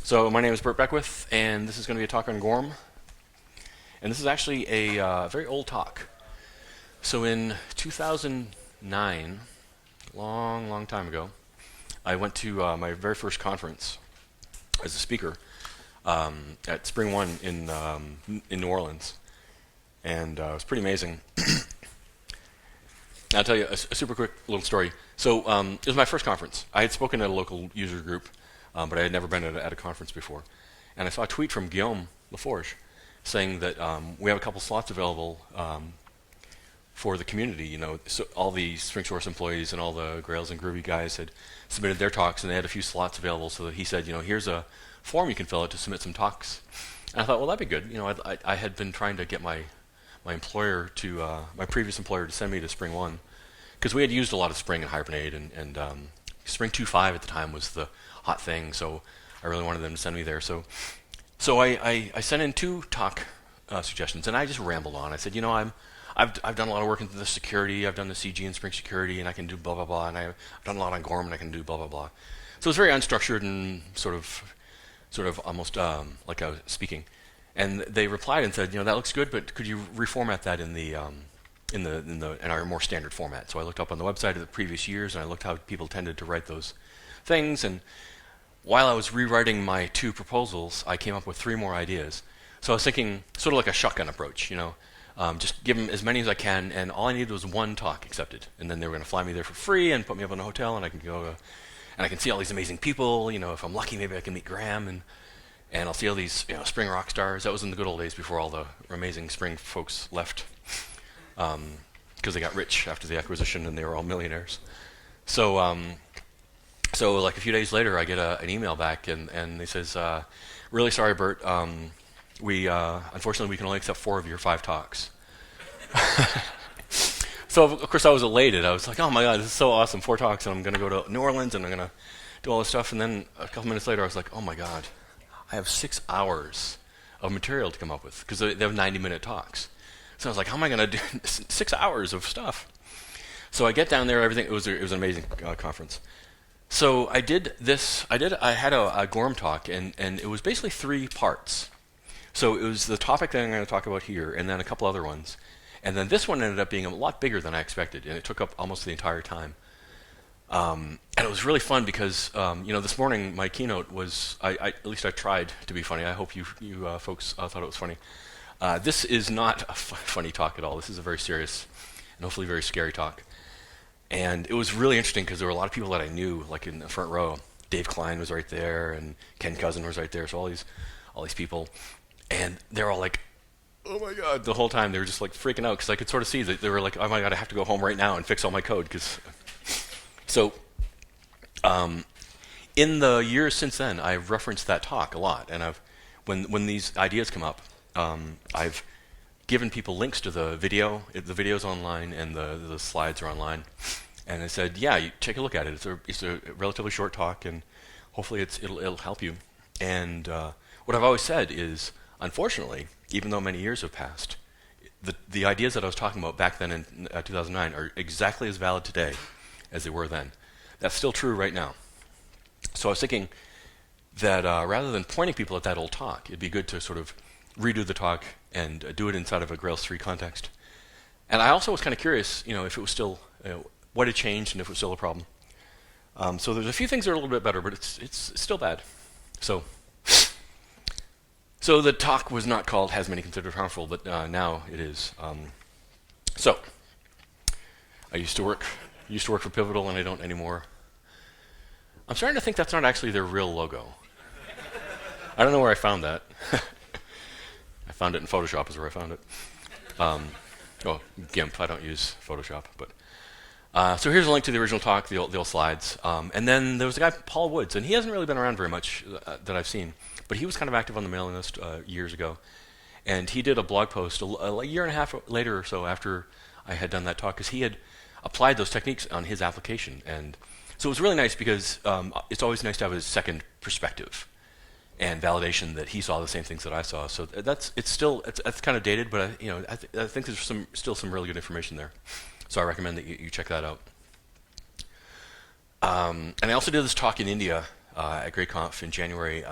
So my name is Burt Beckwith, and this is going to be a talk on Gorm. And this is actually a very old talk. So in 2009, long time ago, I went to my very first conference as a speaker at Spring One in New Orleans, and it was pretty amazing. I'll tell you a super quick little story. So it was my first conference. I had spoken at a local user group, but I had never been at a conference before. And I saw a tweet from Guillaume Laforge saying that we have a couple slots available for the community. You know, so all the SpringSource employees and all the Grails and Groovy guys had submitted their talks, and they had a few slots available. So he said, you know, here's a form you can fill out to submit some talks. And I thought, well, that'd be good. You know, I had been trying to get my employer to my previous employer to send me to Spring One, because we had used a lot of Spring and Hibernate, and Spring 2.5 at the time was the hot thing, so I really wanted them to send me there. So I sent in 2 talk suggestions, and I just rambled on. I said, you know, I've done a lot of work into the security. I've done the CG and Spring security, and I can do blah blah blah. And I've done a lot on Gorm, and I can do blah blah blah. So it was very unstructured and sort of almost like I was speaking. And they replied and said, you know, that looks good, but could you reformat that in our more standard format? So I looked up on the website of the previous years, and I looked how people tended to write those things. And while I was rewriting my 2 proposals, I came up with 3 more ideas. So I was thinking sort of like a shotgun approach, you know, just give them as many as I can, and all I needed was 1 talk accepted, and then they were going to fly me there for free and put me up in a hotel, and I can go and I can see all these amazing people. You know, if I'm lucky, maybe I can meet Graham, and I'll see all these, you know, Spring rock stars. That was in the good old days before all the amazing Spring folks left, because they got rich after the acquisition and they were all millionaires. So like a few days later, I get an email back, and they says, really sorry, Burt, unfortunately we can only accept 4 of your 5 talks. So of course I was elated. I was like, oh my god, this is so awesome, 4 talks, and I'm going to go to New Orleans, and I'm going to do all this stuff. And then a couple minutes later I was like, oh my god, I have 6 hours of material to come up with, because they have 90-minute talks. So I was like, how am I going to do 6 hours of stuff? So I get down there, everything. It was an amazing conference. So I did this. I had a Gorm talk, and it was basically 3 parts. So it was the topic that I'm going to talk about here, and then a couple other ones, and then this one ended up being a lot bigger than I expected, and it took up almost the entire time. And it was really fun because you know, this morning my keynote was at least I tried to be funny. I hope you folks thought it was funny. This is not a funny talk at all. This is a very serious and hopefully very scary talk. And it was really interesting because there were a lot of people that I knew, like in the front row. Dave Klein was right there, and Ken Cousin was right there. So all these people, and they're all like, "Oh my god!" The whole time they were just like freaking out, because I could sort of see that they were like, "Oh my god, I have to go home right now and fix all my code." Because so in the years since then, I've referenced that talk a lot, and when these ideas come up, I've given people links to the video. The video's online, and the slides are online. And I said, yeah, you take a look at it. It's a relatively short talk, and hopefully it'll help you. And what I've always said is, unfortunately, even though many years have passed, the ideas that I was talking about back then in 2009 are exactly as valid today as they were then. That's still true right now. So I was thinking that rather than pointing people at that old talk, it'd be good to sort of redo the talk and do it inside of a Grails 3 context. And I also was kind of curious, you know, if it was still, what had changed and if it was still a problem. So there's a few things that are a little bit better, but it's still bad. So the talk was not called hasMany Considered Harmful, but now it is. So I used to work for Pivotal, and I don't anymore. I'm starting to think that's not actually their real logo. I don't know where I found that. I found it in Photoshop is where I found it. Oh, GIMP. I don't use Photoshop. But so here's a link to the original talk, the old slides. And then there was a guy, Paul Woods, and he hasn't really been around very much that I've seen. But he was kind of active on the mailing list years ago. And he did a blog post a year and a half later or so after I had done that talk, because he had applied those techniques on his application. And so it was really nice, because it's always nice to have a second perspective and validation that he saw the same things that I saw. So that's kind of dated, but I think there's still some really good information there. So I recommend that you check that out. And I also did this talk in India at GreatConf in January.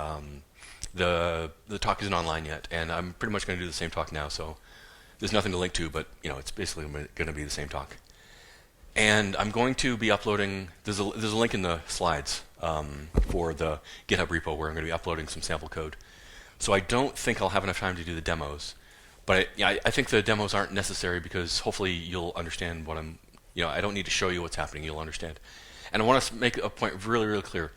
The talk isn't online yet, and I'm pretty much going to do the same talk now. So there's nothing to link to, but it's basically going to be the same talk. And I'm going to be uploading. There's a link in the slides for the GitHub repo where I'm going to be uploading some sample code. So I don't think I'll have enough time to do the demos, but I think the demos aren't necessary because hopefully you'll understand what I'm. I don't need to show you what's happening. You'll understand. And I want to make a point really, really clear.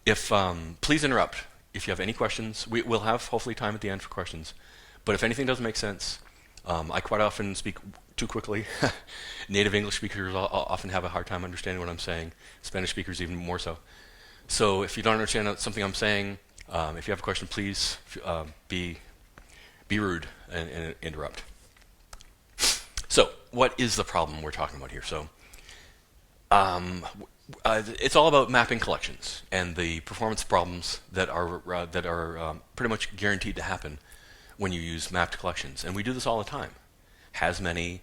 If please interrupt if you have any questions. We'll have hopefully time at the end for questions. But if anything doesn't make sense, I quite often speak too quickly. Native English speakers often have a hard time understanding what I'm saying. Spanish speakers even more so. So if you don't understand something I'm saying, if you have a question, please be rude and interrupt. So what is the problem we're talking about here? So it's all about mapping collections and the performance problems that are pretty much guaranteed to happen when you use mapped collections. And we do this all the time. hasMany,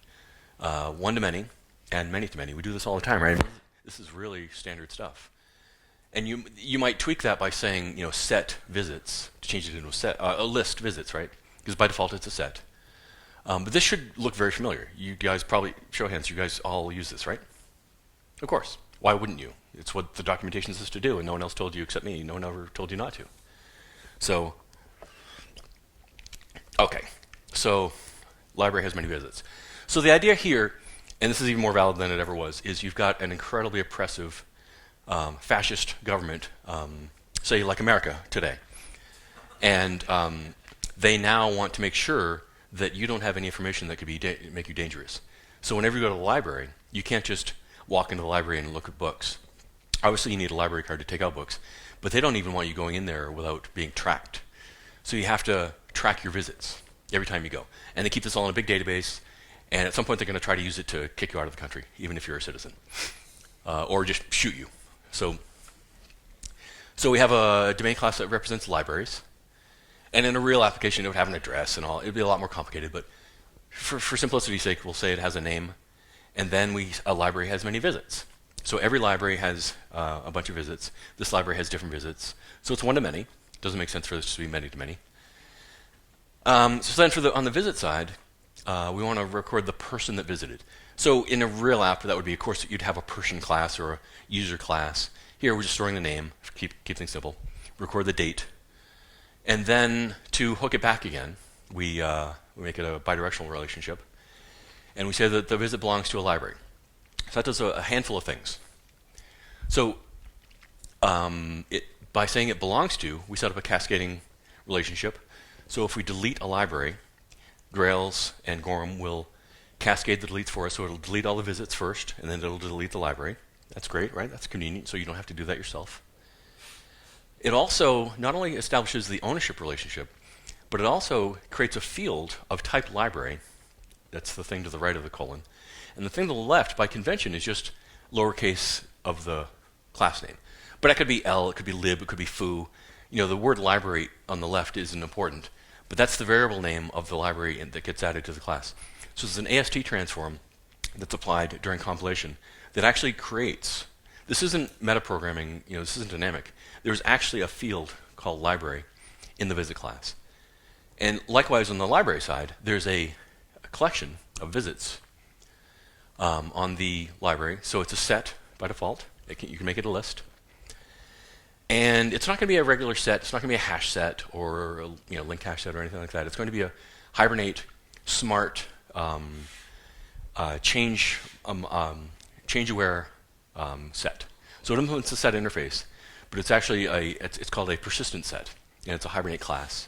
one-to-many, and many-to-many. We do this all the time, right? This is really standard stuff. And you might tweak that by saying, set visits, to change it into a list visits, right? Because by default it's a set. But this should look very familiar. You guys probably, show of hands, you guys all use this, right? Of course. Why wouldn't you? It's what the documentation says to do, and no one else told you except me. No one ever told you not to. So, okay. So, library has many visits. So the idea here, and this is even more valid than it ever was, is you've got an incredibly oppressive fascist government, say like America today. And they now want to make sure that you don't have any information that could make you dangerous. So whenever you go to the library, you can't just walk into the library and look at books. Obviously, you need a library card to take out books, but they don't even want you going in there without being tracked. So you have to track your visits every time you go. And they keep this all in a big database, and at some point they're going to try to use it to kick you out of the country, even if you're a citizen, or just shoot you. So we have a domain class that represents libraries, and in a real application it would have an address and all. It would be a lot more complicated, but for simplicity's sake, we'll say it has a name, and then a library has many visits. So every library has a bunch of visits. This library has different visits. So it's one-to-many. Doesn't make sense for this to be many-to-many. So then on the visit side, we want to record the person that visited. So in a real app, that would be, of course, you'd have a person class or a user class. Here, we're just storing the name. Keep things simple. Record the date. And then to hook it back again, we make it a bidirectional relationship. And we say that the visit belongs to a library. So that does a handful of things. So by saying it belongs to, we set up a cascading relationship. So if we delete a library, Grails and Gorham will cascade the deletes for us. So it'll delete all the visits first, and then it'll delete the library. That's great, right? That's convenient, so you don't have to do that yourself. It also not only establishes the ownership relationship, but it also creates a field of type library. That's the thing to the right of the colon. And the thing to the left, by convention, is just lowercase of the class name. But that could be L, it could be lib, it could be foo. The word library on the left isn't important, but that's the variable name of the library that gets added to the class. So there's an AST transform that's applied during compilation that actually creates, this isn't metaprogramming, this isn't dynamic. There's actually a field called library in the visit class. And likewise on the library side, there's a collection of visits on the library. So it's a set by default. You can make it a list. And it's not going to be a regular set. It's not going to be a hash set or a link hash set or anything like that. It's going to be a Hibernate smart change-aware set. So it implements the set interface, but it's actually it's called a persistent set, and it's a Hibernate class.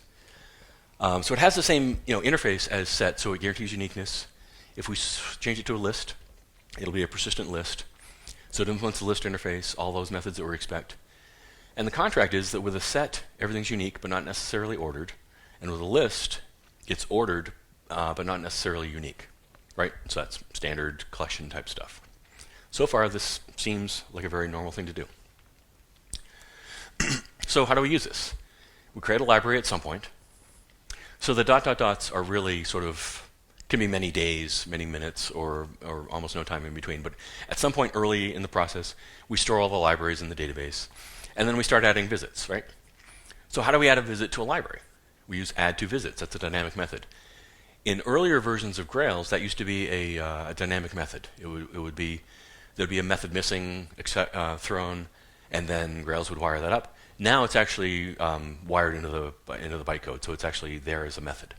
So it has the same interface as set, so it guarantees uniqueness. If we change it to a list, it'll be a persistent list. So it implements the list interface, all those methods that we expect. And the contract is that with a set, everything's unique but not necessarily ordered. And with a list, it's ordered but not necessarily unique. Right? So that's standard collection type stuff. So far, this seems like a very normal thing to do. So how do we use this? We create a library at some point. So the ... dots are really sort of, can be many days, many minutes, or almost no time in between. But at some point early in the process, we store all the libraries in the database. And then we start adding visits, right? So how do we add a visit to a library? We use add to visits. That's a dynamic method. In earlier versions of Grails, that used to be a dynamic method. It would be, there'd be a method missing, thrown, and then Grails would wire that up. Now it's actually wired into the bytecode, so it's actually there as a method.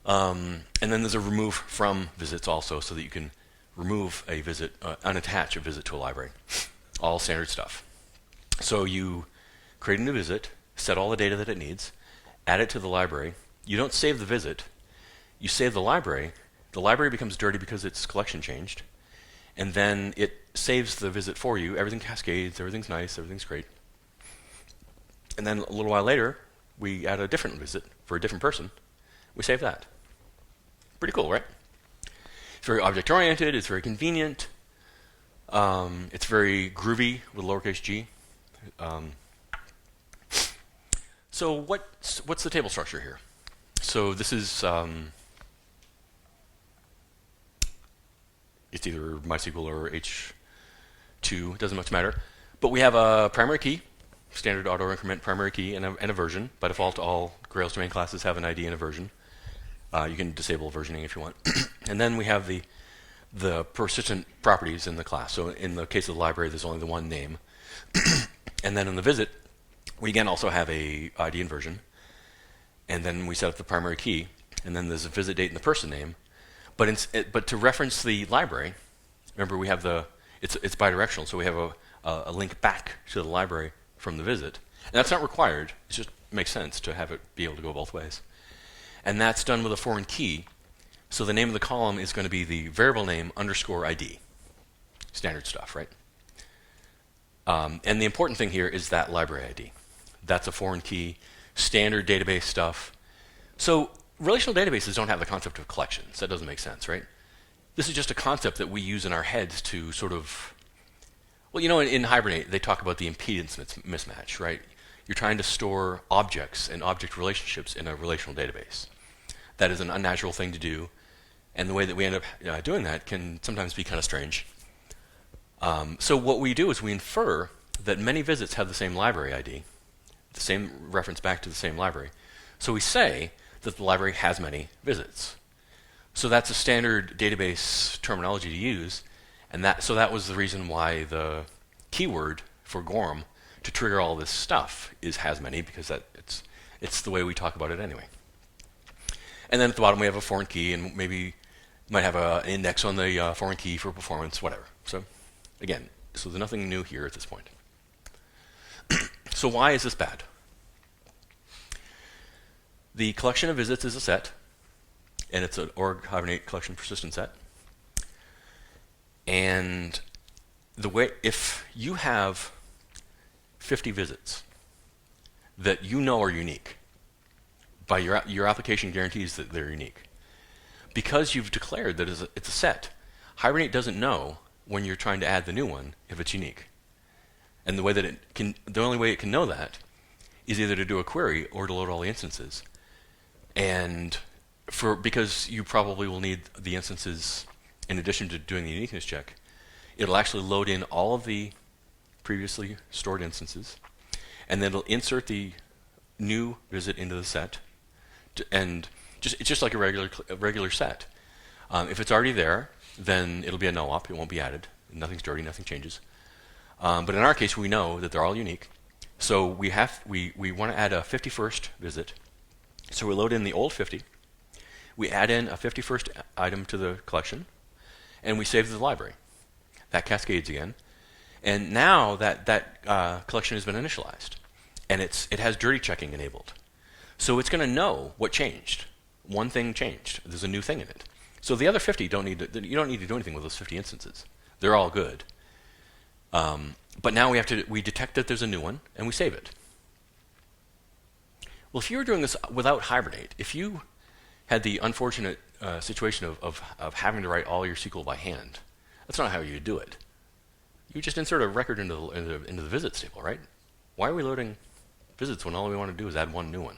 And then there's a remove from visits also, so that you can remove a visit, unattach a visit to a library. All standard stuff. So you create a new visit, set all the data that it needs, add it to the library. You don't save the visit. You save the library. The library becomes dirty because its collection changed. And then it saves the visit for you. Everything cascades. Everything's nice. Everything's great. And then a little while later, we add a different visit for a different person. We save that. Pretty cool, right? It's very object-oriented. It's very convenient. It's very groovy with lowercase g. So what's the table structure here? So this is it's either MySQL or H2. It doesn't much matter. But we have a primary key, standard auto increment primary key, and a version. By default, all Grails domain classes have an ID and a version. You can disable versioning if you want. And then we have the persistent properties in the class. So in the case of the library, there's only the one name. And then in the visit, we again also have a ID and version. And then we set up the primary key. And then there's a visit date and the person name. But to reference the library, remember we have it's bidirectional, so we have a link back to the library from the visit. And that's not required. It just makes sense to have it be able to go both ways. And that's done with a foreign key. So the name of the column is going to be the variable name underscore ID. Standard stuff, right? And the important thing here is that library ID. That's a foreign key, standard database stuff. So relational databases don't have the concept of collections. That doesn't make sense, right? This is just a concept that we use in our heads to sort of, well, you know, in Hibernate, they talk about the impedance mismatch, right? You're trying to store objects and object relationships in a relational database. That is an unnatural thing to do, and the way that we end up doing that can sometimes be kind of strange. So what we do is we infer that many visits have the same library ID, the same reference back to the same library. So we say that the library has many visits. So that's a standard database terminology to use, and so that was the reason why the keyword for Gorm to trigger all this stuff is hasMany, because it's the way we talk about it anyway. And then at the bottom we have a foreign key, and maybe might have an index on the foreign key for performance, whatever. So again, so there's nothing new here at this point. So why is this bad? The collection of visits is a set, and it's an org Hibernate collection persistent set. And if you have 50 visits that you know are unique, by your application guarantees that they're unique. Because you've declared that it's a set, Hibernate doesn't know when you're trying to add the new one if it's unique. And the only way it can know that is either to do a query or to load all the instances. And because you probably will need the instances in addition to doing the uniqueness check, it'll actually load in all of the previously stored instances, and then it'll insert the new visit into the set, and it's just like a regular set. If it's already there, then it'll be a no op. It won't be added. Nothing's dirty. Nothing changes. But in our case, we know that they're all unique. So we want to add a 51st visit. So we load in the old 50. We add in a 51st item to the collection, and we save the library. That cascades again. And now that collection has been initialized, and it has dirty checking enabled. So it's going to know what changed. One thing changed. There's a new thing in it. So the other 50 you don't need to do anything with those 50 instances. They're all good. But now we detect that there's a new one, and we save it. Well, if you were doing this without Hibernate, if you had the unfortunate situation of having to write all your SQL by hand, that's not how you do it. You just insert a record into the visits table, right? Why are we loading visits when all we want to do is add one new one?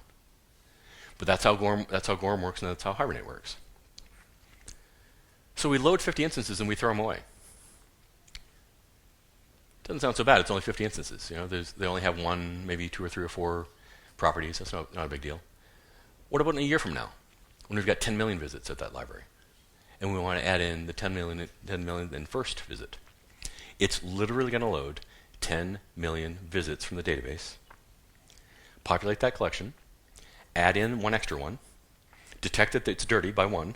But that's how Gorm works, and that's how Hibernate works. So we load 50 instances and we throw them away. Doesn't sound so bad. It's only 50 instances. They only have one, maybe 2 or 3 or 4 properties. That's not a big deal. What about in a year from now, when we've got 10 million visits at that library, and we want to add in the 10 million first visit? It's literally going to load 10 million visits from the database, populate that collection, add in one extra one, detect that it's dirty by 1,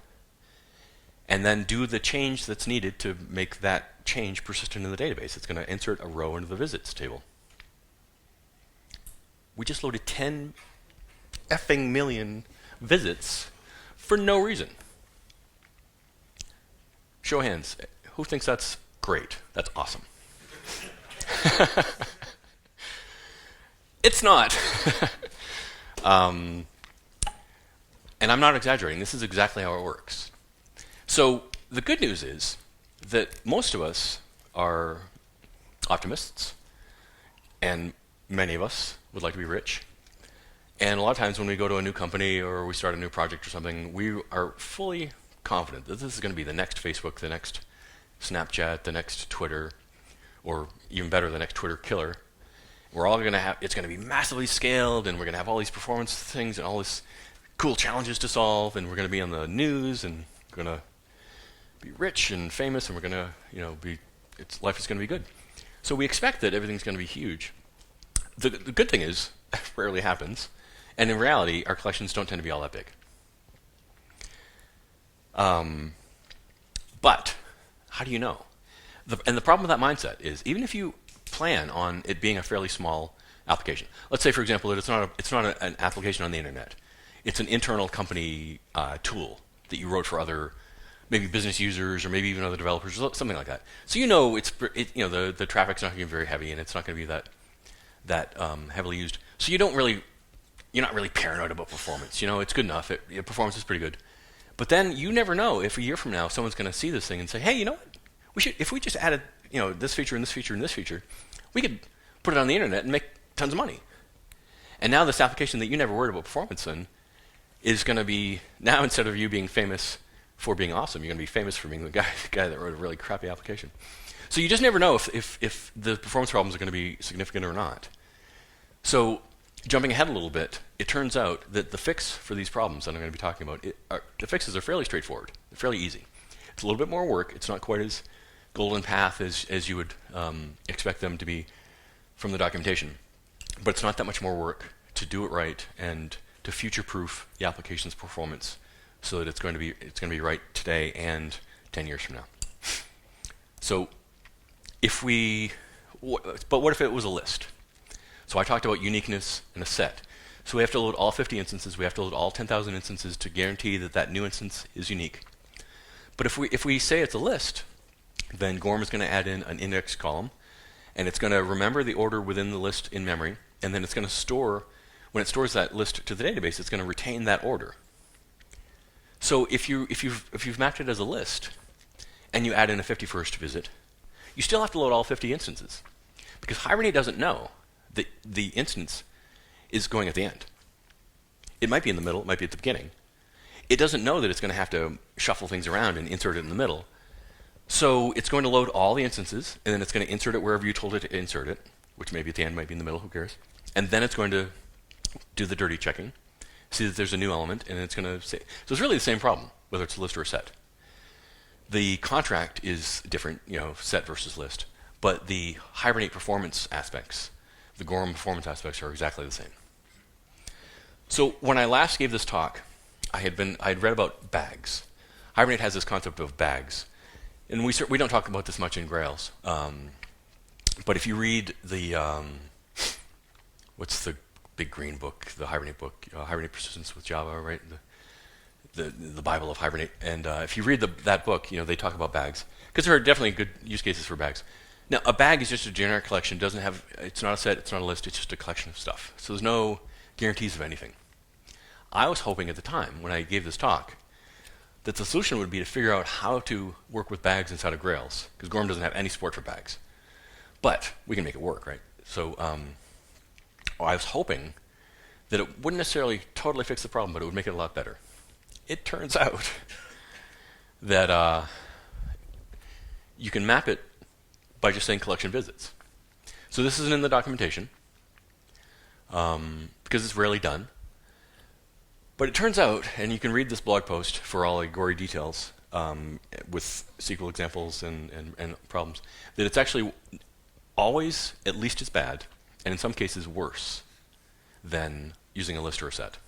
and then do the change that's needed to make that change persistent in the database. It's going to insert a row into the visits table. We just loaded 10 effing million visits for no reason. Show of hands. Who thinks that's great? That's awesome. It's not. And I'm not exaggerating. This is exactly how it works. So the good news is that most of us are optimists, and many of us would like to be rich. And a lot of times when we go to a new company or we start a new project or something, we are fully confident that this is going to be the next Facebook, the next Snapchat, the next Twitter, or even better, the next Twitter killer. We're all going to have, it's going to be massively scaled, and we're going to have all these performance things and all these cool challenges to solve, and we're going to be on the news, and we're going to be rich and famous, and we're going to, life is going to be good. So we expect that everything's going to be huge. The good thing is, it rarely happens, and in reality, our collections don't tend to be all that big. But how do you know? And the problem with that mindset is, even if you plan on it being a fairly small application, let's say, for example, that it's not an application on the internet. It's an internal company tool that you wrote for other, maybe business users or maybe even other developers, or something like that. So the traffic's not going to be very heavy, and it's not going to be that heavily used. So you're not really paranoid about performance. It's good enough. Performance is pretty good. But then you never know if a year from now someone's going to see this thing and say, hey, you know what? If we just added this feature and this feature and this feature, we could put it on the internet and make tons of money. And now this application that you never worried about performance in is going to be, now instead of you being famous for being awesome, you're going to be famous for being the guy that wrote a really crappy application. So you just never know if the performance problems are going to be significant or not. So jumping ahead a little bit, it turns out that the fix for these problems that I'm going to be talking about, the fixes are fairly straightforward. They're fairly easy. It's a little bit more work. It's not quite as golden path as you would expect them to be from the documentation. But it's not that much more work to do it right and to future-proof the application's performance so that it's going to be right today and 10 years from now. So but what if it was a list? So I talked about uniqueness in a set. So we have to load all 50 instances. We have to load all 10,000 instances to guarantee that new instance is unique. But if we say it's a list, then Gorm is going to add in an index column, and it's going to remember the order within the list in memory, and then it's going to store, when it stores that list to the database, it's going to retain that order. So if you've mapped it as a list, and you add in a 51st visit, you still have to load all 50 instances, because Hibernate doesn't know that the instance is going at the end. It might be in the middle, it might be at the beginning. It doesn't know that it's going to have to shuffle things around and insert it in the middle. So it's going to load all the instances, and then it's going to insert it wherever you told it to insert it, which maybe at the end, might be in the middle, who cares? And then it's going to do the dirty checking, see that there's a new element, and it's going to say. So it's really the same problem, whether it's a list or a set. The contract is different, set versus list, but the Hibernate performance aspects, the Gorm performance aspects are exactly the same. So when I last gave this talk, I had read about bags. Hibernate has this concept of bags. And we don't talk about this much in Grails. But if you read the, what's the big green book, the Hibernate book, Hibernate Persistence with Java, right? The Bible of Hibernate. And if you read that book, they talk about bags. Because there are definitely good use cases for bags. Now, a bag is just a generic collection. It's not a set, it's not a list, it's just a collection of stuff. So there's no guarantees of anything. I was hoping at the time, when I gave this talk, that the solution would be to figure out how to work with bags inside of Grails, because Gorm doesn't have any support for bags. But we can make it work, right? So I was hoping that it wouldn't necessarily totally fix the problem, but it would make it a lot better. It turns out that you can map it by just saying collection visits. So this isn't in the documentation because it's rarely done. But it turns out, and you can read this blog post for all the gory details with SQL examples and problems, that it's actually always at least as bad, and in some cases worse, than using a list or a set.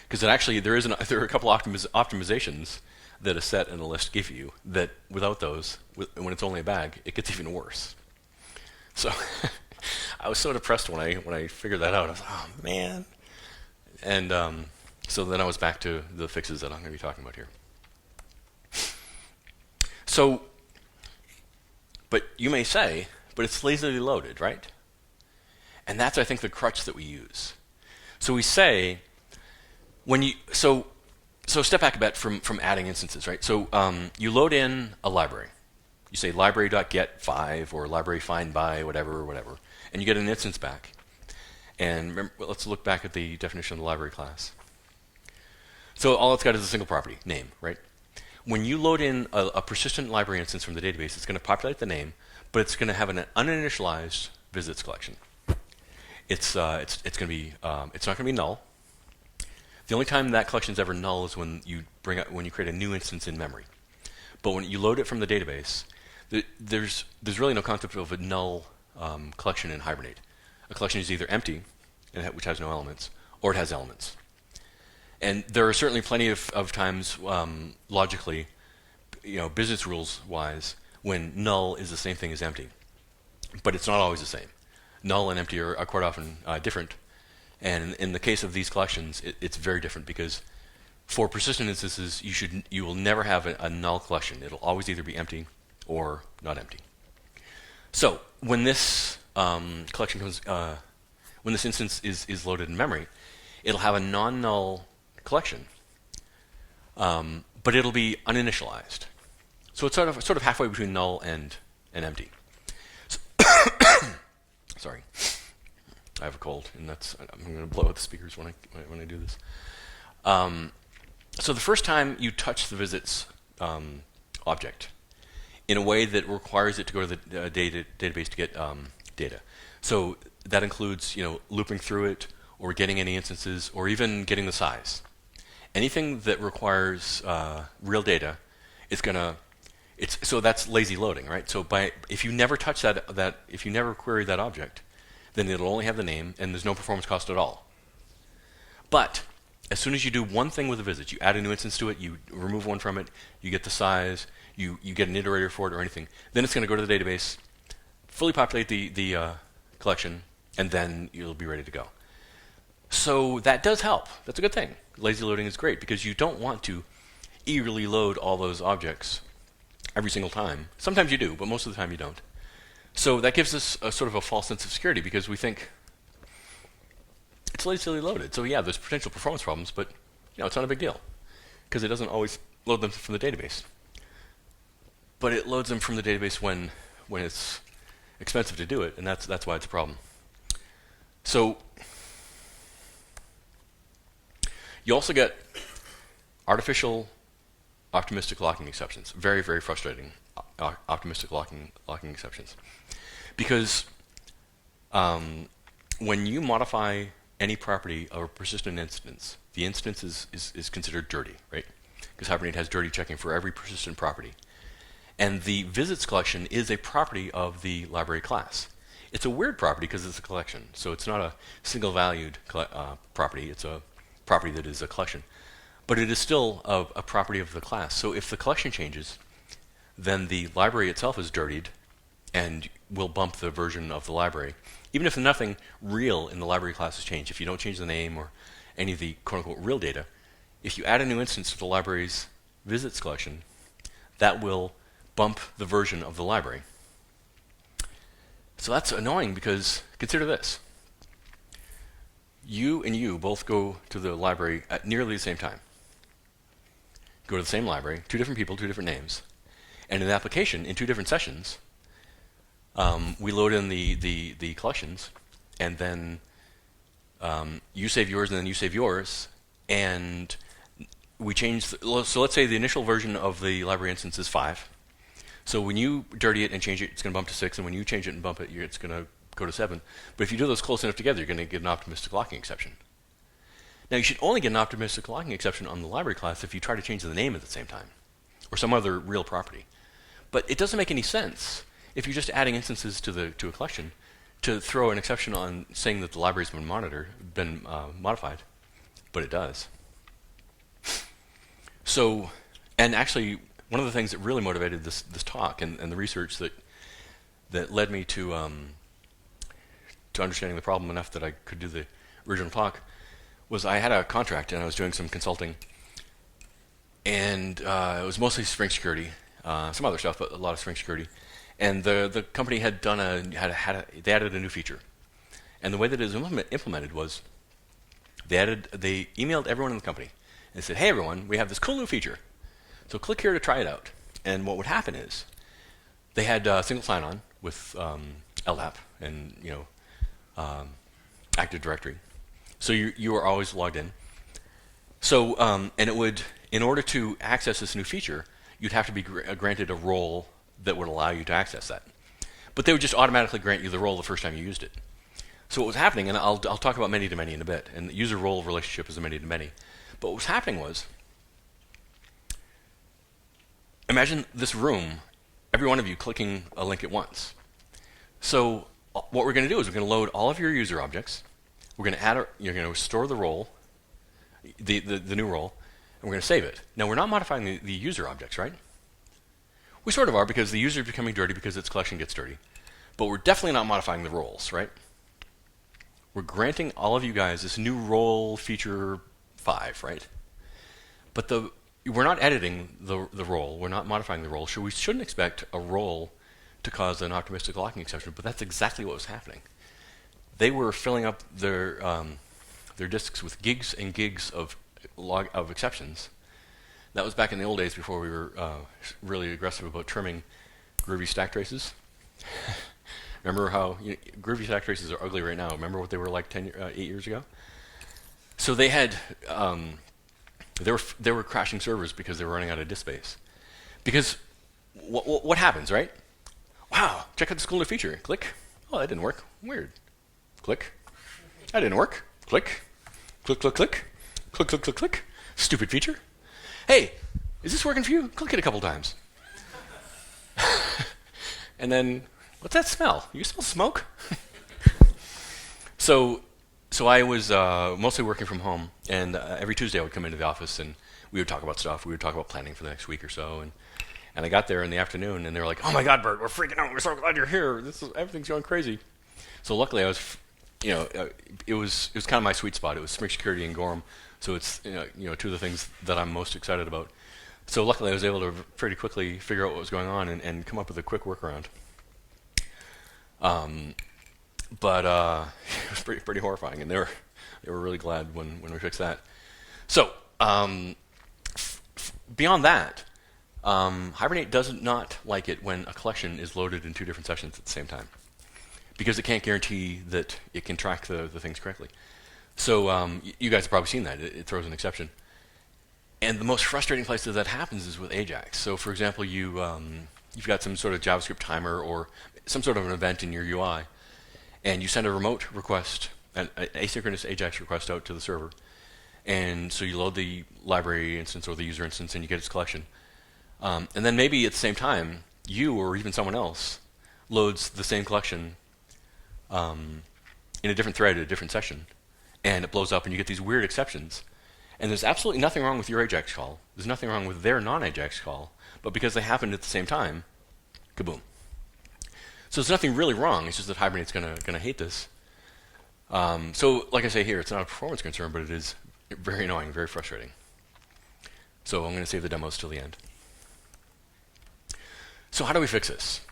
Because actually there are a couple optimizations that a set and a list give you that without those, when it's only a bag, it gets even worse. So I was so depressed when I figured that out. I was like, oh man. And so then I was back to the fixes that I'm going to be talking about here. So, but you may say, but it's lazily loaded, right? And that's, I think, the crutch that we use. So we say, so step back a bit from adding instances, right? So you load in a library. You say library.get5 or library find by whatever, and you get an instance back. And remember, let's look back at the definition of the library class. So all it's got is a single property, name, right? When you load in a persistent library instance from the database, it's going to populate the name, but it's going to have an uninitialized visits collection. It's going to be it's not going to be null. The only time that collection is ever null is when you create a new instance in memory. But when you load it from the database, there's really no concept of a null collection in Hibernate. A collection is either empty, which has no elements, or it has elements. And there are certainly plenty of times, logically, business rules wise, when null is the same thing as empty. But it's not always the same. Null and empty are quite often different. And in the case of these collections, it's very different because for persistent instances, you will never have a null collection. It'll always either be empty or not empty. So when this collection comes, when this instance is loaded in memory, it'll have a non-null collection, but it'll be uninitialized. So it's sort of halfway between null and empty. So sorry, I have a cold, and I'm going to blow out the speakers when I do this. So the first time you touch the visits object in a way that requires it to go to the database to get data. So that includes looping through it, or getting any instances, or even getting the size. Anything that requires real data, so that's lazy loading, right? So if you never touch if you never query that object, then it'll only have the name, and there's no performance cost at all. But as soon as you do one thing with the visit, you add a new instance to it, you remove one from it, you get the size, you get an iterator for it or anything, then it's going to go to the database, fully populate the collection, and then you'll be ready to go. So that does help. That's a good thing. Lazy loading is great because you don't want to eagerly load all those objects every single time. Sometimes you do, but most of the time you don't. So that gives us a sort of a false sense of security because we think it's lazily loaded. So yeah, there's potential performance problems, but it's not a big deal because it doesn't always load them from the database. But it loads them from the database when it's expensive to do it, and that's why it's a problem. So you also get artificial optimistic locking exceptions. Very, very frustrating optimistic locking exceptions. Because when you modify any property of a persistent instance, the instance is considered dirty, right? Because Hibernate has dirty checking for every persistent property. And the visits collection is a property of the library class. It's a weird property because it's a collection. So it's not a single valued property. It's a property that is a collection. But it is still a property of the class. So if the collection changes, then the library itself is dirtied and will bump the version of the library. Even if nothing real in the library class has changed, if you don't change the name or any of the quote-unquote real data, if you add a new instance to the library's visits collection, that will bump the version of the library. So that's annoying because consider this. You and you both go to the library at nearly the same time. Go to the same library, two different people, two different names. And in the application, in two different sessions, we load in the collections, and then you save yours, and then you save yours, and we change. So let's say the initial version of the library instance is 5. So when you dirty it and change it, it's going to bump to 6, and when you change it and bump it, it's going to go to 7. But if you do those close enough together, you're going to get an optimistic locking exception. Now, you should only get an optimistic locking exception on the library class if you try to change the name at the same time, or some other real property. But it doesn't make any sense if you're just adding instances to a collection to throw an exception on saying that the library's been modified, but it does. So, and actually, one of the things that really motivated this talk and the research that led me to understanding the problem enough that I could do the original talk was I had a contract and I was doing some consulting, and it was mostly string security, some other stuff, but a lot of string security. And the company had they added a new feature, and the way that it was implemented was they emailed everyone in the company and said, "Hey everyone, we have this cool new feature, so click here to try it out." And what would happen is they had single sign-on with LDAP and Active Directory, so you were always logged in. So and it would, in order to access this new feature, you'd have to be granted a role that would allow you to access that. But they would just automatically grant you the role the first time you used it. So what was happening, and I'll talk about many-to-many in a bit, and the user-role relationship is a many-to-many. But what was happening was, imagine this room, every one of you clicking a link at once. So what we're going to do is we're going to load all of your user objects. We're going to you're going to store the role, the new role, and we're going to save it. Now, we're not modifying the user objects, right? We sort of are, because the user is becoming dirty because its collection gets dirty. But we're definitely not modifying the roles, right? We're granting all of you guys this new role feature 5, right? But we're not editing the role. We're not modifying the role. So we shouldn't expect a role to cause an optimistic locking exception, but that's exactly what was happening. They were filling up their disks with gigs and gigs of exceptions. That was back in the old days before we were really aggressive about trimming groovy stack traces. Remember how groovy stack traces are ugly right now? Remember what they were like 8 years ago? So they had they were crashing servers because they were running out of disk space. Because what happens, right? Wow, check out this cool new feature. Click. Oh, that didn't work. Weird. Click. That didn't work. Click. Click, click, click. Click, click, click, click. Stupid feature. Hey, is this working for you? Click it a couple times. And then, what's that smell? You smell smoke? So I was mostly working from home, and every Tuesday I would come into the office and we would talk about stuff. We would talk about planning for the next week or so. And I got there in the afternoon, and they were like, "Oh my God, Burt, we're freaking out. We're so glad you're here. Everything's going crazy." So luckily, I was, it was kind of my sweet spot. It was string security and Gorm. So it's two of the things that I'm most excited about. So luckily I was able to pretty quickly figure out what was going on and come up with a quick workaround. But it was pretty horrifying, and they were really glad when we fixed that. So beyond that, Hibernate does not like it when a collection is loaded in 2 different sessions at the same time, because it can't guarantee that it can track the things correctly. So you guys have probably seen that. It throws an exception. And the most frustrating place that happens is with Ajax. So for example, you've got some sort of JavaScript timer or some sort of an event in your UI, and you send a remote request, an asynchronous Ajax request out to the server. And so you load the library instance or the user instance, and you get its collection. And then maybe at the same time, you or even someone else loads the same collection in a different thread, a different session. And it blows up, and you get these weird exceptions. And there's absolutely nothing wrong with your Ajax call. There's nothing wrong with their non-Ajax call. But because they happened at the same time, kaboom. So there's nothing really wrong. It's just that Hibernate's going to hate this. So like I say here, it's not a performance concern, but it is very annoying, very frustrating. So I'm going to save the demos till the end. So how do we fix this?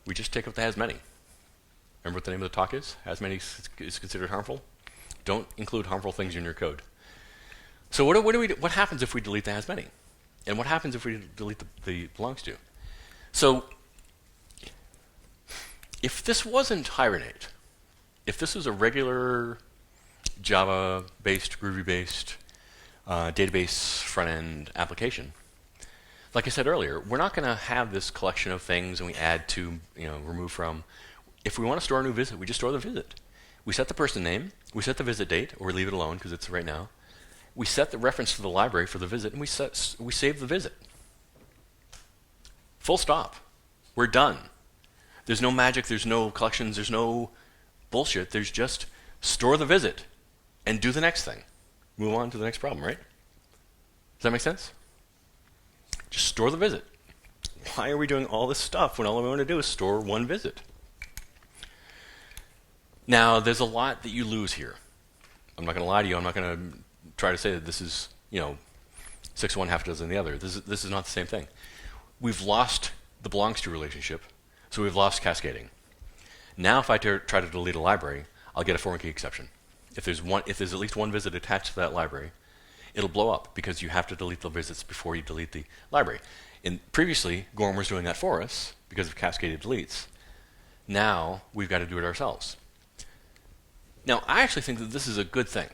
We just take up the hasMany. Remember what the name of the talk is? hasMany is considered harmful. Don't include harmful things in your code. So what happens if we delete the hasMany? And what happens if we delete the belongs to? So if this wasn't Hibernate, if this was a regular Java-based, Groovy-based database front-end application, like I said earlier, we're not going to have this collection of things and we add to, remove from. If we want to store a new visit, we just store the visit. We set the person name, we set the visit date, or we leave it alone because it's right now. We set the reference to the library for the visit, and we save the visit. Full stop. We're done. There's no magic, there's no collections, there's no bullshit. There's just store the visit and do the next thing. Move on to the next problem, right? Does that make sense? Just store the visit. Why are we doing all this stuff when all we want to do is store one visit? Now, there's a lot that you lose here. I'm not going to lie to you. I'm not going to try to say that this is, 6 of one, half a dozen the other. This is not the same thing. We've lost the belongs to relationship, so we've lost cascading. Now, if I try to delete a library, I'll get a foreign key exception. If there's at least one visit attached to that library, it'll blow up because you have to delete the visits before you delete the library. And previously, Gorm was doing that for us because of cascaded deletes. Now, we've got to do it ourselves. Now, I actually think that this is a good thing.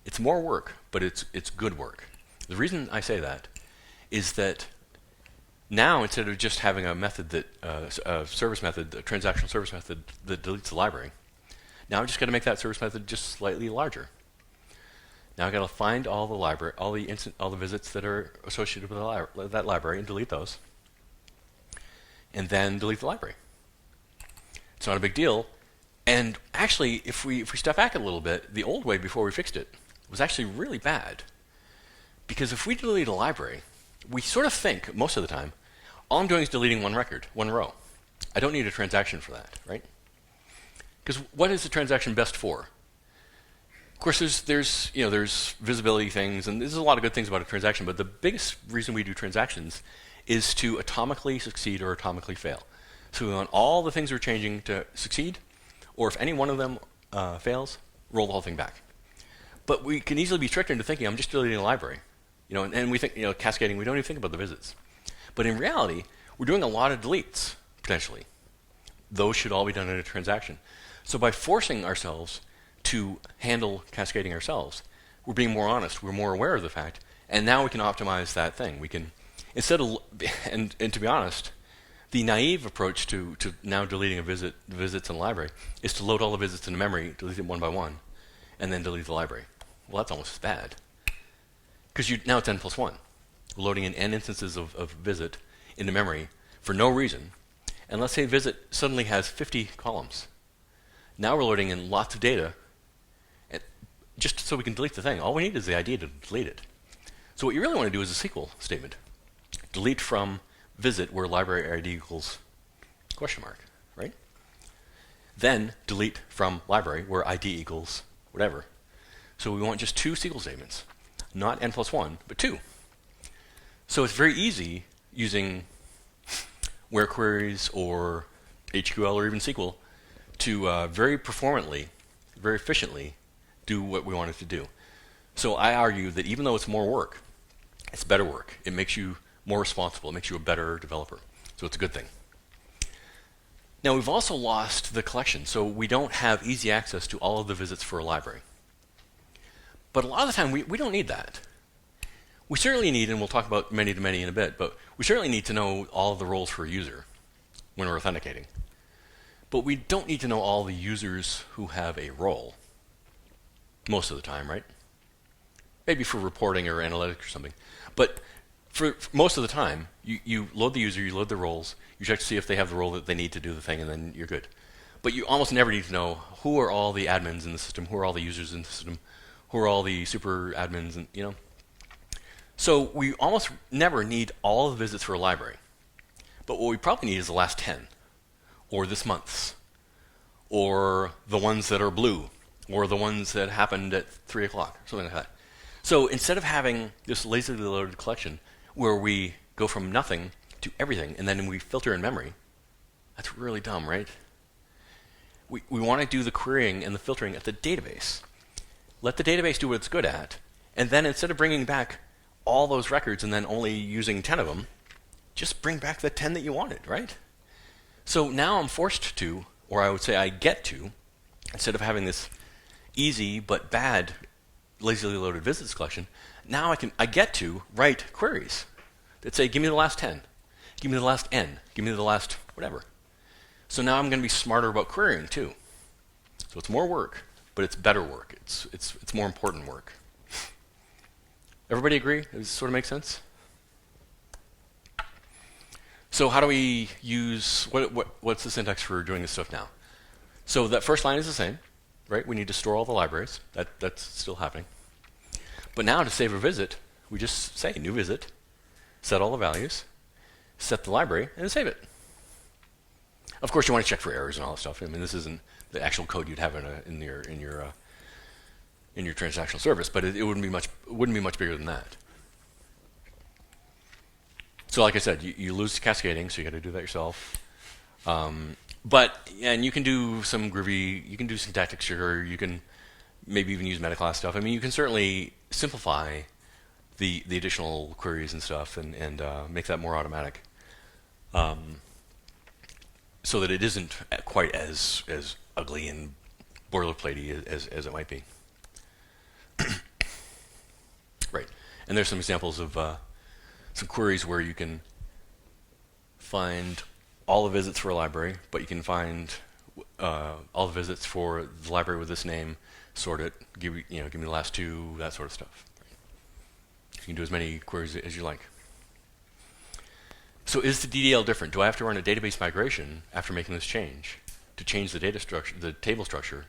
It's more work, but it's good work. The reason I say that is that now, instead of just having a method that a transactional service method that deletes the library, now I've just got to make that service method just slightly larger. Now I've got to find all the visits that are associated with that library and delete those, and then delete the library. It's not a big deal. And actually, if we step back a little bit, the old way before we fixed it was actually really bad. Because if we delete a library, we sort of think, most of the time, all I'm doing is deleting one record, one row. I don't need a transaction for that, right? Because what is the transaction best for? Of course, there's visibility things, and there's a lot of good things about a transaction, but the biggest reason we do transactions is to atomically succeed or atomically fail. So we want all the things we're changing to succeed, or if any one of them fails, roll the whole thing back. But we can easily be tricked into thinking, I'm just deleting a library. And we think, cascading, we don't even think about the visits. But in reality, we're doing a lot of deletes, potentially. Those should all be done in a transaction. So by forcing ourselves to handle cascading ourselves, we're being more honest, we're more aware of the fact, and now we can optimize that thing. We can, instead of, and to be honest, the naive approach to now deleting visits in the library is to load all the visits into memory, delete them one by one, and then delete the library. Well, that's almost as bad. Because now it's n plus 1. We're loading in n instances of visit into memory for no reason. And let's say visit suddenly has 50 columns. Now we're loading in lots of data just so we can delete the thing. All we need is the ID to delete it. So what you really want to do is a SQL statement. Delete from visit where library ID equals question mark, right? Then delete from library where ID equals whatever. So we want just 2 SQL statements, not n plus 1, but 2. So it's very easy using where queries or HQL or even SQL to very performantly, very efficiently do what we want it to do. So I argue that even though it's more work, it's better work. It makes you more responsible. It makes you a better developer. So it's a good thing. Now we've also lost the collection, so we don't have easy access to all of the visits for a library. But a lot of the time, we don't need that. We certainly need, and we'll talk about many-to-many in a bit, but we certainly need to know all of the roles for a user when we're authenticating. But we don't need to know all the users who have a role most of the time, right? Maybe for reporting or analytics or something. But for most of the time, you load the user, you load the roles, you check to see if they have the role that they need to do the thing, and then you're good. But you almost never need to know who are all the admins in the system, who are all the users in the system, who are all the super admins, and So we almost never need all the visits for a library. But what we probably need is the last 10, or this month's, or the ones that are blue, or the ones that happened at 3 o'clock, something like that. So instead of having this lazily loaded collection where we go from nothing to everything and then we filter in memory, that's really dumb, right? We want to do the querying and the filtering at the database. Let the database do what it's good at, and then instead of bringing back all those records and then only using 10 of them, just bring back the 10 that you wanted, right? So now I'm forced to, or I would say I get to, instead of having this easy but bad lazily loaded visits collection, now I get to write queries. that say, give me the last 10, give me the last n, give me the last whatever. So now I'm going to be smarter about querying too. So it's more work, but it's better work. It's more important work. Everybody agree? Does it sort of make sense? So how do we use, what's the syntax for doing this stuff now? So that first line is the same, right? We need to store all the libraries. That's still happening. But now to save a visit, we just say new visit, set all the values, set the library, and save it. Of course, you want to check for errors and all that stuff. I mean, this isn't the actual code you'd have in your transactional service, but it wouldn't be much bigger than that. So, like I said, you lose cascading, so you got to do that yourself. And you can do some groovy, you can do syntactic sugar, you can maybe even use metaclass stuff. I mean, you can certainly simplify the additional queries and stuff and make that more automatic. So that it isn't quite as ugly and boilerplatey as it might be. Right. And there's some examples of some queries where you can find all the visits for a library, but you can find all the visits for the library with this name, sort it, give me the last two, that sort of stuff. You can do as many queries as you like. So is the DDL different? Do I have to run a database migration after making this change to change the data structure, the table structure,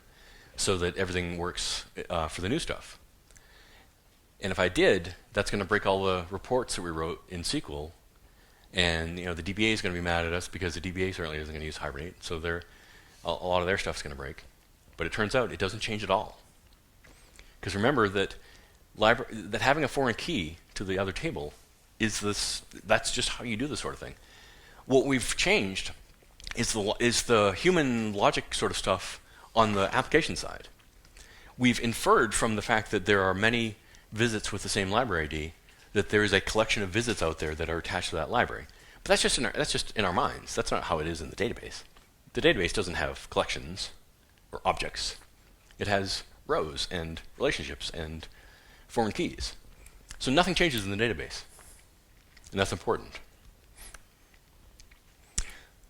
so that everything works for the new stuff? And if I did, that's going to break all the reports that we wrote in SQL, and the DBA is going to be mad at us because the DBA certainly isn't going to use Hibernate, so a lot of their stuff is going to break. But it turns out it doesn't change at all, because remember that having a foreign key to the other table that's just how you do this sort of thing. What we've changed is the human logic sort of stuff on the application side. We've inferred from the fact that there are many visits with the same library ID that there is a collection of visits out there that are attached to that library. But that's just in our minds. That's not how it is in the database. The database doesn't have collections or objects. It has rows and relationships and foreign keys. So nothing changes in the database. And that's important.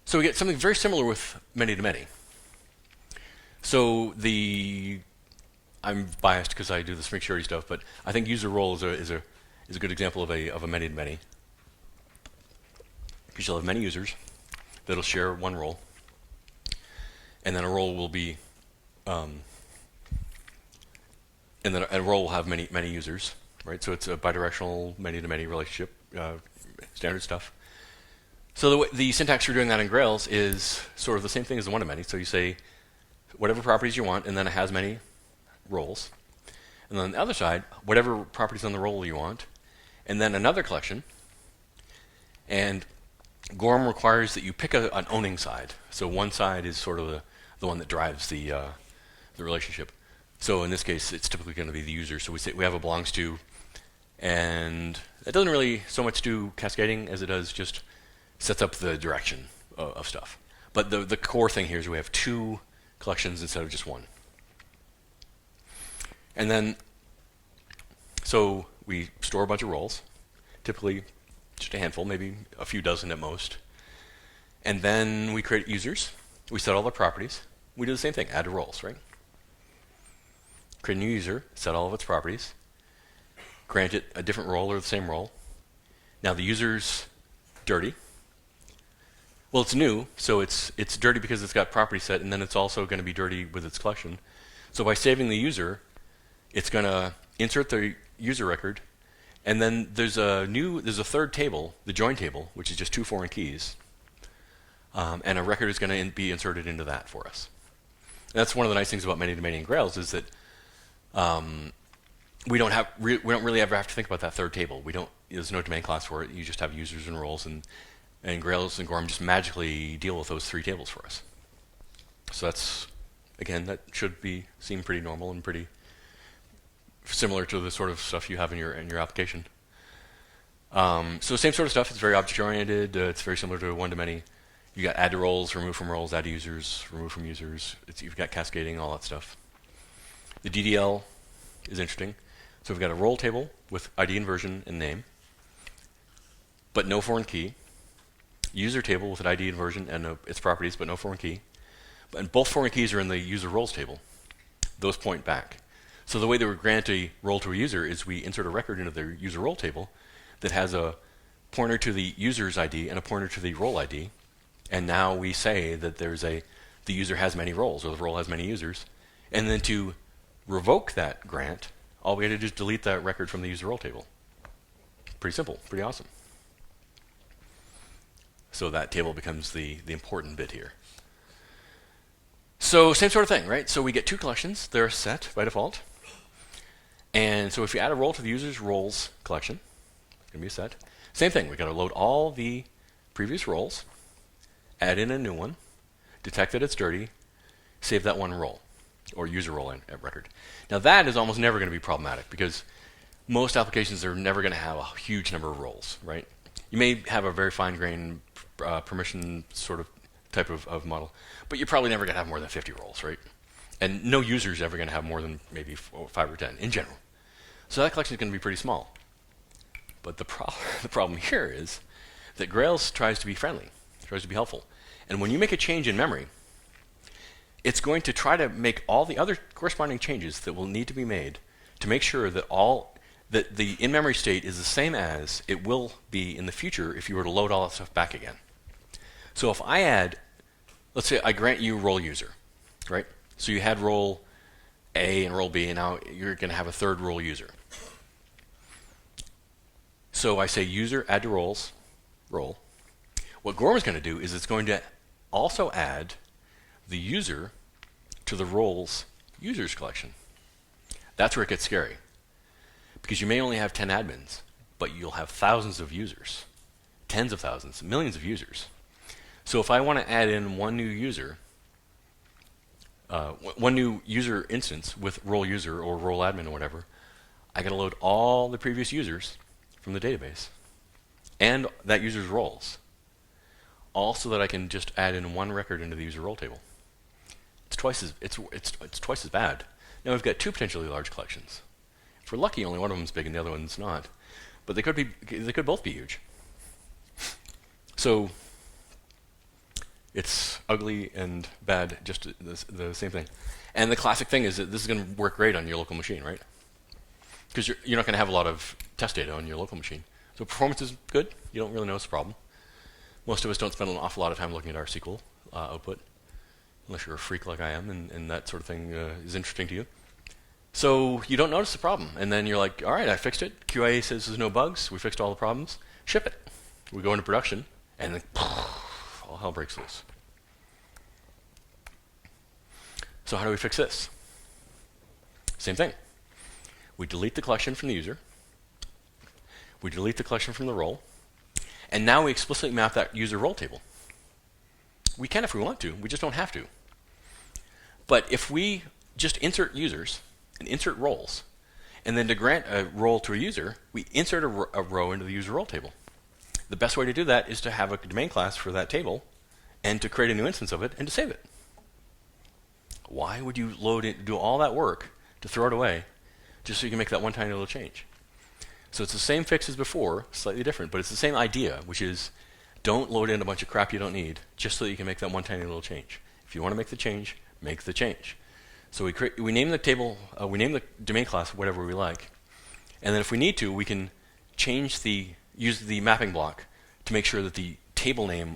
So we get something very similar with many-to-many. So I'm biased because I do the string security stuff, but I think user role is a good example of a many-to-many. Because you'll have many users that'll share one role, and then a role will be, and then a role will have many users, right? So it's a bidirectional many-to-many relationship, standard stuff. So the syntax for doing that in Grails is sort of the same thing as the one-to-many. So you say whatever properties you want, and then it has many roles. And then on the other side, whatever properties on the role you want, and then another collection. And Gorm requires that you pick an owning side. So one side is sort of the one that drives the relationship. So in this case, it's typically going to be the user. So we have a belongs to, and it doesn't really so much do cascading as it does just sets up the direction of stuff. But the core thing here is we have two collections instead of just one. And then, so we store a bunch of roles, typically just a handful, maybe a few dozen at most. And then we create users. We set all the properties. We do the same thing, add to roles, right? Create a new user, set all of its properties, grant it a different role or the same role. Now the user's dirty. Well, it's new, so it's dirty because it's got property set, and then it's also going to be dirty with its collection. So by saving the user, it's going to insert the user record, and then there's a third table, the join table, which is just two foreign keys, and a record is going to be inserted into that for us. And that's one of the nice things about many-to-many and Grails is that we don't really ever have to think about that third table. There's no domain class for it. You just have users and roles, and Grails and Gorm just magically deal with those three tables for us. So that's, again, that should seem pretty normal and pretty similar to the sort of stuff you have in your application. So same sort of stuff. It's very object-oriented. It's very similar to one-to-many. You got add to roles, remove from roles, add to users, remove from users. You've got cascading, all that stuff. The DDL is interesting. So we've got a role table with ID and version and name. but no foreign key. User table with an ID and version and its properties, but no foreign key. And both foreign keys are in the user roles table. Those point back. So the way that we grant a role to a user is we insert a record into their user role table that has a pointer to the user's ID and a pointer to the role ID. And now we say that the user has many roles, or the role has many users. And then to revoke that grant, all we had to do is delete that record from the user role table. Pretty simple, pretty awesome. So that table becomes the important bit here. So same sort of thing, right? So we get two collections. They're set by default. And so if you add a role to the user's roles collection, it's going to be a set. Same thing. We've got to load all the previous roles, add in a new one, detect that it's dirty, save that one role, or user role record. Now that is almost never going to be problematic because most applications are never going to have a huge number of roles, right? You may have a very fine-grained permission sort of type of model, but you're probably never going to have more than 50 roles, right? And no user is ever going to have more than maybe 5 or 10 in general. So that collection is going to be pretty small. But the problem here is that Grails tries to be friendly, tries to be helpful. And when you make a change in memory, it's going to try to make all the other corresponding changes that will need to be made to make sure that that the in-memory state is the same as it will be in the future if you were to load all that stuff back again. So if I add, let's say I grant you role user, right? So you had role A and role B, and now you're going to have a third role user. So I say user add to roles, role. What Gorm is going to do is it's going to also add the user to the roles users collection. That's where it gets scary. Because you may only have 10 admins, but you'll have thousands of users, tens of thousands, millions of users. So if I want to add in one new user instance with role user or role admin or whatever, I got to load all the previous users from the database and that user's roles, all so that I can just add in one record into the user role table. It's twice as bad. Now we've got two potentially large collections. If we're lucky, only one of them is big and the other one's not, but they could both be huge. So it's ugly and bad, just the same thing. And the classic thing is that this is going to work great on your local machine, right? Because you're not going to have a lot of test data on your local machine. So performance is good. You don't really notice the problem. Most of us don't spend an awful lot of time looking at our SQL output, unless you're a freak like I am, and that sort of thing is interesting to you. So you don't notice the problem. And then you're like, all right, I fixed it. QA says there's no bugs. We fixed all the problems. Ship it. We go into production, and then all hell breaks loose. So how do we fix this? Same thing. We delete the collection from the user. We delete the collection from the role. And now we explicitly map that user role table. We can if we want to. We just don't have to. But if we just insert users and insert roles, and then to grant a role to a user, we insert a row into the user role table. The best way to do that is to have a domain class for that table and to create a new instance of it and to save it. Why would you load it, do all that work to throw it away just so you can make that one tiny little change? So it's the same fix as before, slightly different, but it's the same idea, which is don't load in a bunch of crap you don't need just so that you can make that one tiny little change. If you want to make the change, make the change. So we name the table, we name the domain class whatever we like, and then if we need to, we can use the mapping block to make sure that the table name,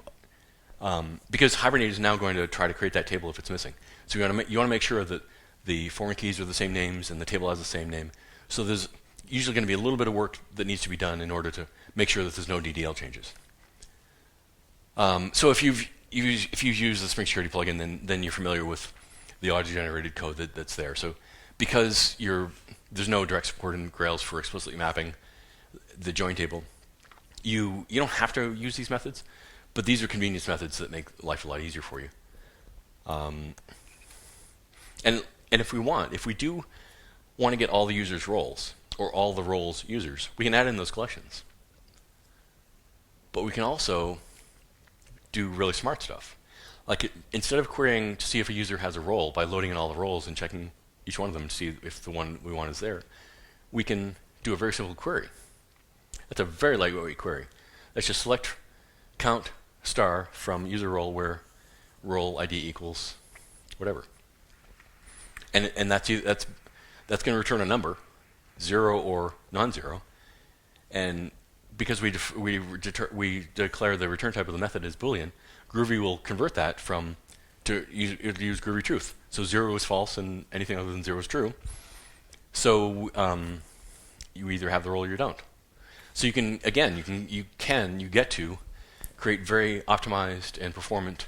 because Hibernate is now going to try to create that table if it's missing. So you want to make sure that the foreign keys are the same names and the table has the same name. So there's usually going to be a little bit of work that needs to be done in order to make sure that there's no DDL changes. So if you've used the Spring Security plugin, then you're familiar with the auto-generated code that's there. So because there's no direct support in Grails for explicitly mapping the join table, you don't have to use these methods, but these are convenience methods that make life a lot easier for you. And if we do want to get all the users' roles, or all the roles users, we can add in those collections. But we can also do really smart stuff. Like instead of querying to see if a user has a role by loading in all the roles and checking each one of them to see if the one we want is there, we can do a very simple query. That's a very lightweight query. That's just select count star from user role where role ID equals whatever. And that's going to return a number, 0 or non-zero. And because we declare the return type of the method as Boolean, Groovy will convert that to use Groovy truth. So 0 is false and anything other than 0 is true. So you either have the role or you don't. So you get to create very optimized and performant,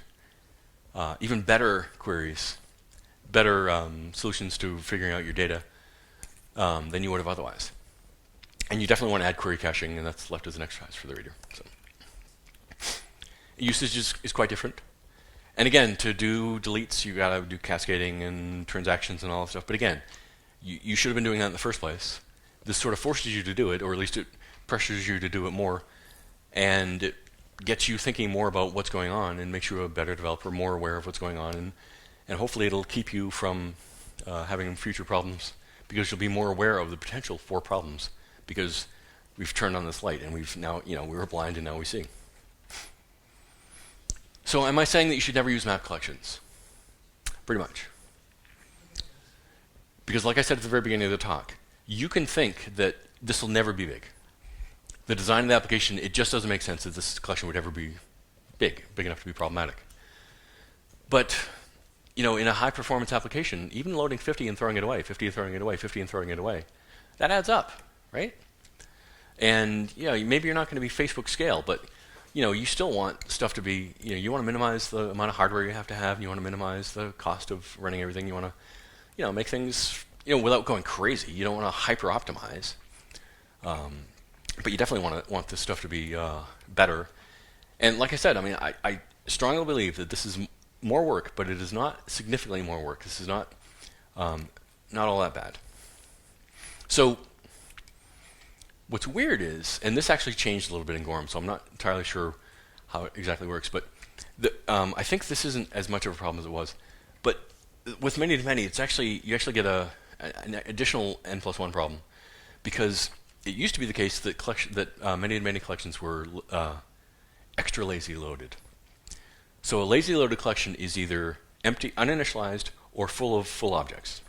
even better queries, better solutions to figuring out your data than you would have otherwise. And you definitely want to add query caching, and that's left as an exercise for the reader. So usage is quite different. And again, to do deletes, you got to do cascading and transactions and all that stuff. But again, you should have been doing that in the first place. This sort of forces you to do it, or at least it pressures you to do it more, and it gets you thinking more about what's going on and makes you a better developer, more aware of what's going on, and hopefully it'll keep you from having future problems, because you'll be more aware of the potential for problems, because we've turned on this light and we've now, we were blind and now we see. So am I saying that you should never use map collections? Pretty much. Because like I said at the very beginning of the talk, you can think that this will never be big. The design of the application, it just doesn't make sense that this collection would ever be big enough to be problematic. But in a high performance application, even loading 50 and throwing it away, 50 and throwing it away, 50 and throwing it away, that adds up, right? And maybe you're not going to be Facebook scale, but you still want stuff to be, you want to minimize the amount of hardware you have to have, and you want to minimize the cost of running everything. You want to, make things, without going crazy. You don't want to hyper optimize, but you definitely want this stuff to be better. And like I said, I strongly believe that this is more work, but it is not significantly more work. This is not all that bad. So what's weird is, and this actually changed a little bit in Gorm, so I'm not entirely sure how it exactly works, but I think this isn't as much of a problem as it was. But with many-to-many, it's actually, you actually get an additional n+1 problem, because it used to be the case that many-to-many collections were extra lazy loaded. So a lazy loaded collection is either empty, uninitialized, or full of full objects.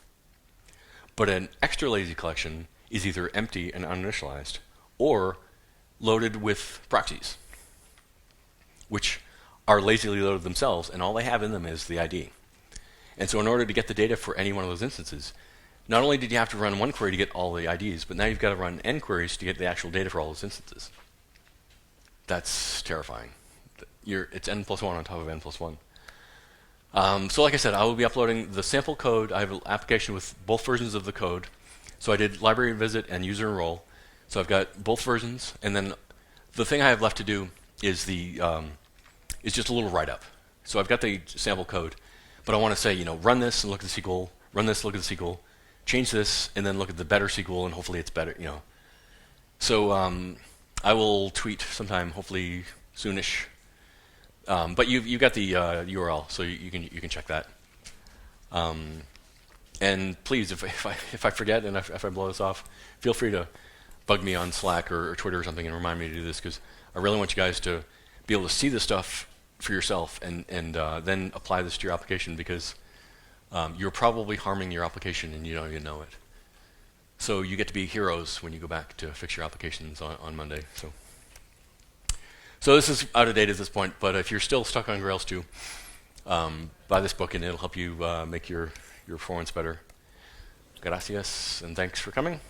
But an extra lazy collection is either empty and uninitialized, or loaded with proxies, which are lazily loaded themselves, and all they have in them is the ID. And so in order to get the data for any one of those instances, not only did you have to run one query to get all the IDs, but now you've got to run n queries to get the actual data for all those instances. That's terrifying. It's n+1 on top of n+1. So like I said, I will be uploading the sample code. I have an application with both versions of the code. So I did library visit and user enroll. So I've got both versions, and then the thing I have left to do is just a little write-up. So I've got the sample code, but I want to say, run this and look at the SQL, run this, look at the SQL, change this, and then look at the better SQL, and hopefully it's better, So I will tweet sometime, hopefully soonish. But you've got the URL, so you can check that. And please, if I forget and if I blow this off, feel free to bug me on Slack or Twitter or something and remind me to do this, because I really want you guys to be able to see this stuff for yourself and then apply this to your application, because you're probably harming your application and you don't even know it. So you get to be heroes when you go back to fix your applications on Monday. So this is out of date at this point, but if you're still stuck on Grails 2, buy this book and it'll help you make your performance better. Gracias, and thanks for coming.